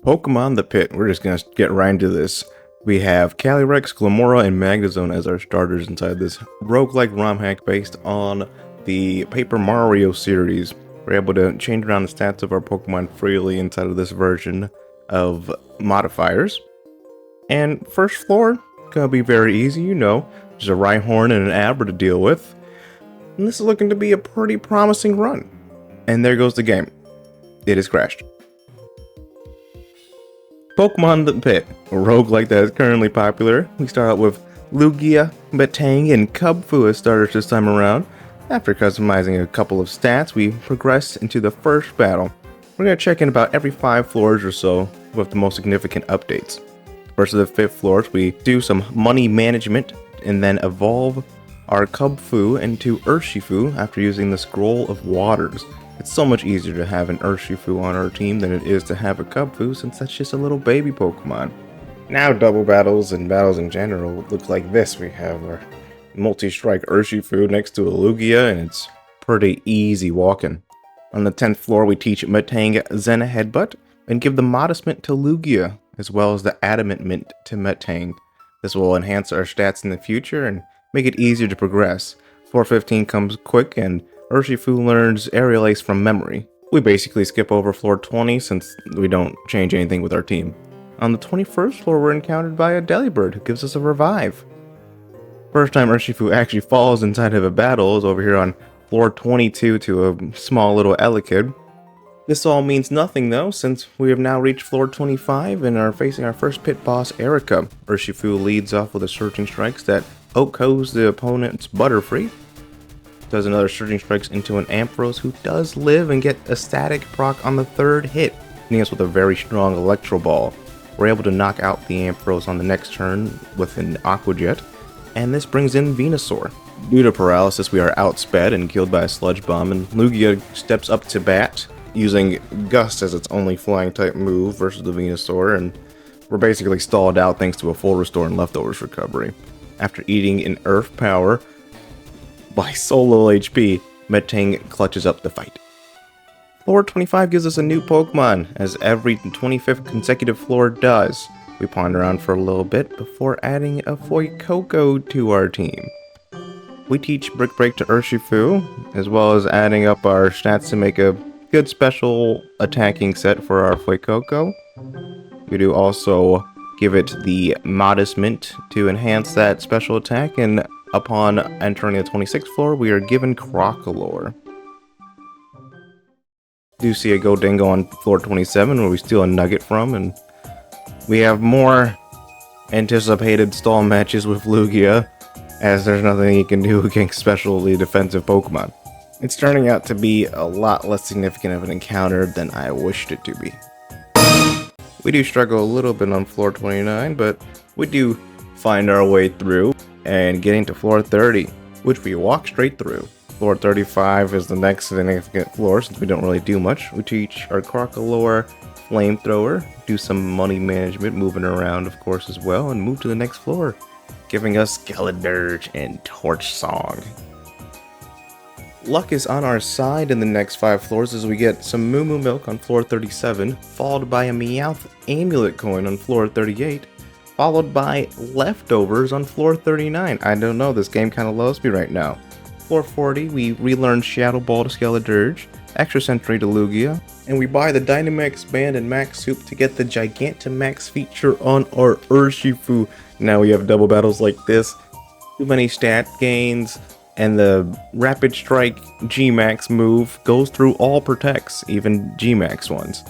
Pokemon the Pit. We're just gonna get right into this. We have Calyrex, Glamora, and Magnezone as our starters inside this roguelike ROM hack based on the Paper Mario series. We're able to change around the stats of our Pokemon freely inside of this version of modifiers. And first floor, gonna be very easy, just a Rhyhorn and an Abra to deal with. And this is looking to be a pretty promising run. And there goes the game. It has crashed. Pokemon the Pit, a roguelike that is currently popular. We start out with Lugia, Metang, and Kubfu as starters this time around. After customizing a couple of stats, we progress into the first battle. We're going to check in about every 5 floors or so with the most significant updates. First of the 5th floors, we do some money management and then evolve our Kubfu into Urshifu after using the Scroll of Waters. It's so much easier to have an Urshifu on our team than it is to have a Kubfu, since that's just a little baby Pokemon. Now double battles and battles in general look like this. We have our multi-strike Urshifu next to a Lugia, and it's pretty easy walking. On the 10th floor, we teach Metang Zen Headbutt and give the Modest Mint to Lugia, as well as the Adamant Mint to Metang. This will enhance our stats in the future and make it easier to progress. Floor 15 comes quick, and Urshifu learns Aerial Ace from memory. We basically skip over floor 20 since we don't change anything with our team. On the 21st floor, we're encountered by a Delibird who gives us a revive. First time Urshifu actually falls inside of a battle is over here on floor 22 to a small little Elekid. This all means nothing though, since we have now reached floor 25 and are facing our first pit boss, Erica. Urshifu leads off with a Surging Strikes that OHKOs the opponent's Butterfree. Does another Surging Strikes into an Ampharos, who does live and get a static proc on the 3rd hit, hitting us with a very strong Electro Ball. We're able to knock out the Ampharos on the next turn with an Aqua Jet, and this brings in Venusaur. Due to paralysis, we are outsped and killed by a Sludge Bomb, and Lugia steps up to bat, using Gust as its only flying type move versus the Venusaur, and we're basically stalled out thanks to a full restore and leftovers recovery. After eating an Earth Power by solo HP, Metang clutches up the fight. Floor 25 gives us a new Pokemon, as every 25th consecutive floor does. We ponder around for a little bit before adding a Fuecoco to our team. We teach Brick Break to Urshifu, as well as adding up our stats to make a good special attacking set for our Fuecoco. We do also give it the Modest Mint to enhance that special attack, and upon entering the 26th floor, we are given Crocalor. Do see a Gholdengo on floor 27 where we steal a Nugget from, and we have more anticipated stall matches with Lugia, as there's nothing he can do against specially defensive Pokemon. It's turning out to be a lot less significant of an encounter than I wished it to be. We do struggle a little bit on floor 29, but we do find our way through and getting to floor 30, which we walk straight through. Floor 35 is the next significant floor since we don't really do much. We teach our Crocalor Flamethrower, do some money management, moving around of course as well, and move to the next floor, giving us Skeledirge and Torch Song. Luck is on our side in the next 5 floors as we get some Moo Moo Milk on floor 37, followed by a Meowth Amulet Coin on floor 38, followed by Leftovers on floor 39. I don't know, this game kind of loves me right now. Floor 40, we relearn Shadow Ball to Skeledirge, Extra Sentry to Lugia, and we buy the Dynamax Band and Max Soup to get the Gigantamax feature on our Urshifu. Now we have double battles like this, too many stat gains, and the Rapid Strike G-Max move goes through all protects, even G-Max ones.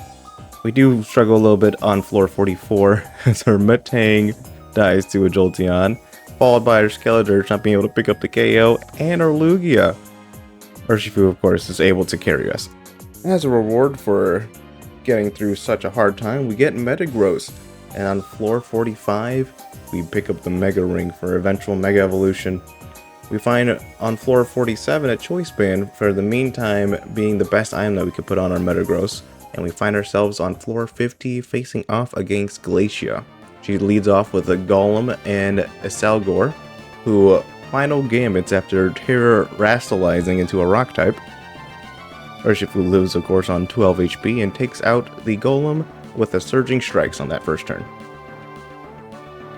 We do struggle a little bit on floor 44 as our Metang dies to a Jolteon, followed by our Skeledirge not being able to pick up the KO, and our Lugia. Urshifu, of course, is able to carry us. As a reward for getting through such a hard time, we get Metagross, and on floor 45, we pick up the Mega Ring for eventual Mega Evolution. We find on floor 47 a Choice Band for the meantime being the best item that we could put on our Metagross, and we find ourselves on floor 50 facing off against Glacia. She leads off with a Golem and a Salgor, who final gambits after terrastalizing into a rock type. Urshifu lives of course on 12 HP and takes out the Golem with the Surging Strikes on that first turn.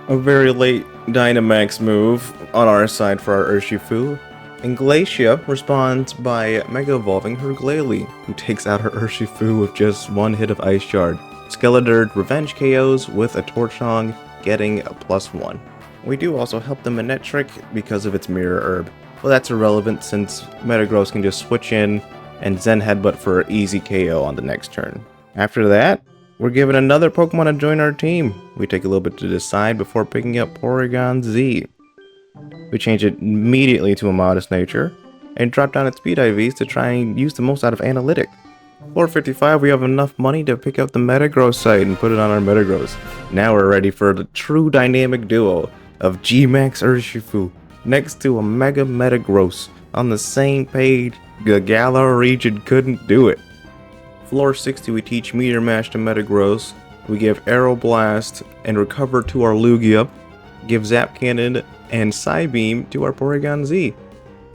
A very late Dynamax move on our side for our Urshifu, and Glacia responds by Mega Evolving her Glalie, who takes out her Urshifu with just one hit of Ice Shard. Skeledirge revenge KOs with a Torchong, getting a +1. We do also help the Manectric because of its Mirror Herb, but that's irrelevant since Metagross can just switch in and Zen Headbutt for an easy KO on the next turn. After that, we're given another Pokemon to join our team. We take a little bit to decide before picking up Porygon Z. We change it immediately to a Modest Nature, and drop down its Speed IVs to try and use the most out of Analytic. Floor 55, we have enough money to pick up the Metagross site and put it on our Metagross. Now we're ready for the true dynamic duo of G-Max Urshifu next to a Mega Metagross on the same page. The Galar region couldn't do it. Floor 60, we teach Meteor Mash to Metagross, we give Aeroblast and Recover to our Lugia, give Zap Cannon and Psybeam to our Porygon Z.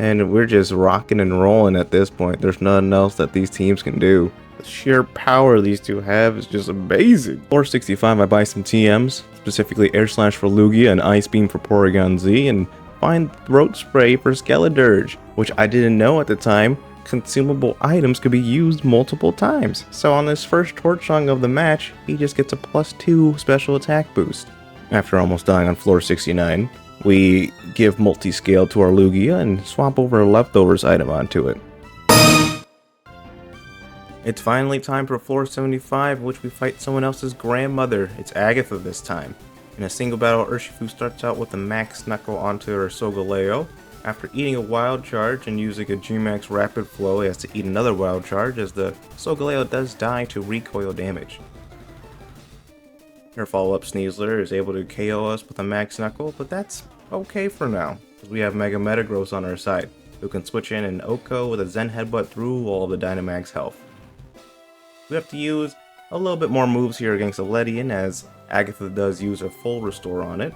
And we're just rocking and rolling at this point. There's nothing else that these teams can do. The sheer power these two have is just amazing. Floor 65, I buy some TMs, specifically Air Slash for Lugia and Ice Beam for Porygon Z, and find Throat Spray for Skeledirge, which I didn't know at the time. Consumable items could be used multiple times. So on this first Torchong of the match, he just gets a +2 special attack boost. After almost dying on floor 69, we give Multi-Scale to our Lugia and swap over a Leftovers item onto it. It's finally time for floor 75, in which we fight someone else's grandmother. It's Agatha this time. In a single battle, Urshifu starts out with a Max Knuckle onto her Solgaleo. After eating a Wild Charge and using a G-Max Rapid Flow, he has to eat another Wild Charge as the Solgaleo does die to recoil damage. Her follow-up Sneasler is able to KO us with a Max Knuckle, but that's okay for now, because we have Mega Metagross on our side, who can switch in an Oko with a Zen Headbutt through all of the Dynamax health. We have to use a little bit more moves here against Ledian, as Agatha does use a full restore on it.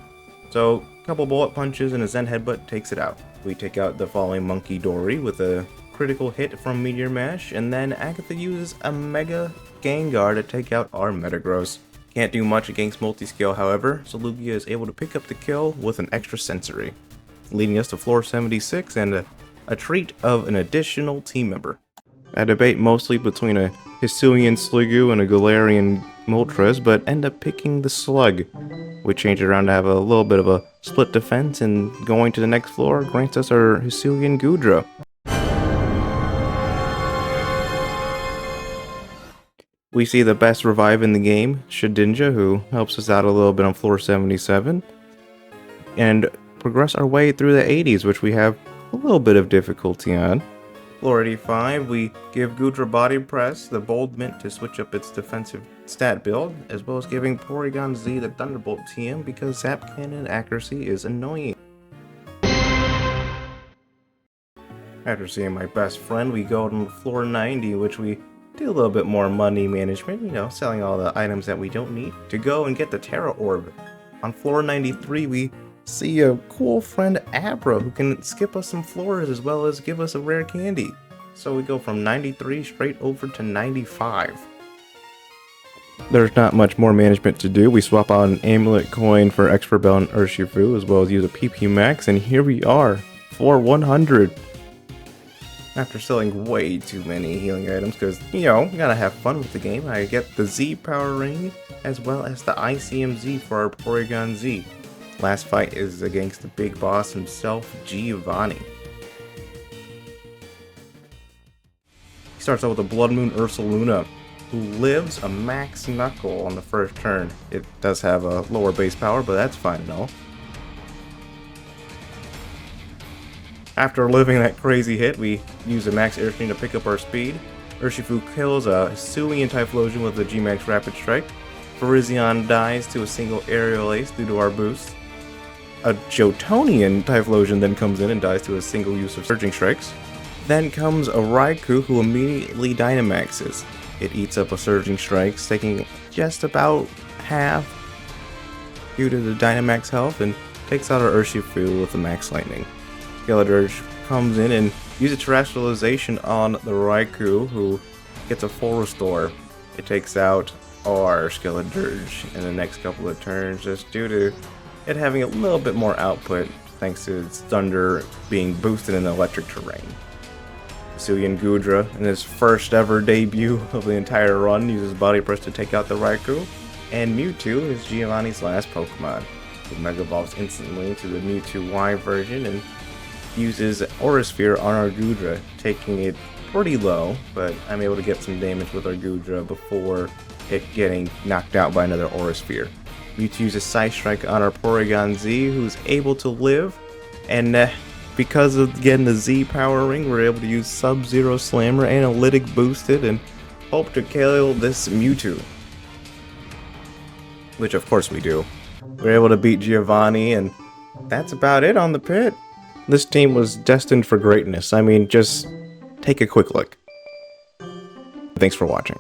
So, a couple bullet punches and a Zen Headbutt takes it out. We take out the Falling Monkey Dory with a critical hit from Meteor Mash, and then Agatha uses a Mega Gengar to take out our Metagross. Can't do much against Multi-Scale, however, so Lugia is able to pick up the kill with an extra sensory, leading us to floor 76 and a treat of an additional team member. A debate mostly between a Hisuian Sliggoo and a Galarian Moltres, but end up picking the Slug. We change it around to have a little bit of a split defense, and going to the next floor grants us our Hisuian Goodra. We see the best revive in the game, Shedinja, who helps us out a little bit on floor 77, and progress our way through the 80s, which we have a little bit of difficulty on. Floor 85, we give Goodra Body Press, the Bold Mint, to switch up its defensive stat build, as well as giving Porygon Z the Thunderbolt TM because Zap Cannon accuracy is annoying. After seeing my best friend, we go on floor 90, which we do a little bit more money management, selling all the items that we don't need, to go and get the Terra Orb. On floor 93, we see a cool friend Abra who can skip us some floors as well as give us a rare candy. So we go from 93 straight over to 95. There's not much more management to do. We swap out an Amulet Coin for Expert Bell and Urshifu, as well as use a PP Max, and here we are, for 100. After selling way too many healing items, because, we gotta have fun with the game, I get the Z Power Ring, as well as the ICMZ for our Porygon Z. Last fight is against the big boss himself, Giovanni. He starts out with a Blood Moon Ursaluna, who lives a Max Knuckle on the first turn. It does have a lower base power, but that's fine and all. After living that crazy hit, we use a Max Airstream to pick up our speed. Urshifu kills a Hisuian Typhlosion with a G-Max Rapid Strike. Virizion dies to a single Aerial Ace due to our boost. A Jotonian Typhlosion then comes in and dies to a single use of Surging Strikes. Then comes a Raikou who immediately Dynamaxes. It eats up a Surging Strikes, taking just about half due to the Dynamax health, and takes out our Urshifu with the Max Lightning. Skeledirge comes in and uses Terrestrialization on the Raikou, who gets a full restore. It takes out our Skeledirge in the next couple of turns, just due to it having a little bit more output thanks to its Thunder being boosted in electric terrain. Hisuian Goodra, in his first ever debut of the entire run, uses Body Press to take out the Raikou, and Mewtwo is Giovanni's last Pokemon. It Mega Evolves instantly to the Mewtwo Y version and uses Aura Sphere on our Goodra, taking it pretty low, but I'm able to get some damage with our Goodra before it getting knocked out by another Aura Sphere. Mewtwo uses Psy Strike on our Porygon Z, who's able to live, and because of getting the Z Power Ring, we're able to use Sub-Zero Slammer Analytic boosted and hope to kill this Mewtwo. Which of course we do. We're able to beat Giovanni, and that's about it on the pit. This team was destined for greatness. I mean, just take a quick look. Thanks for watching.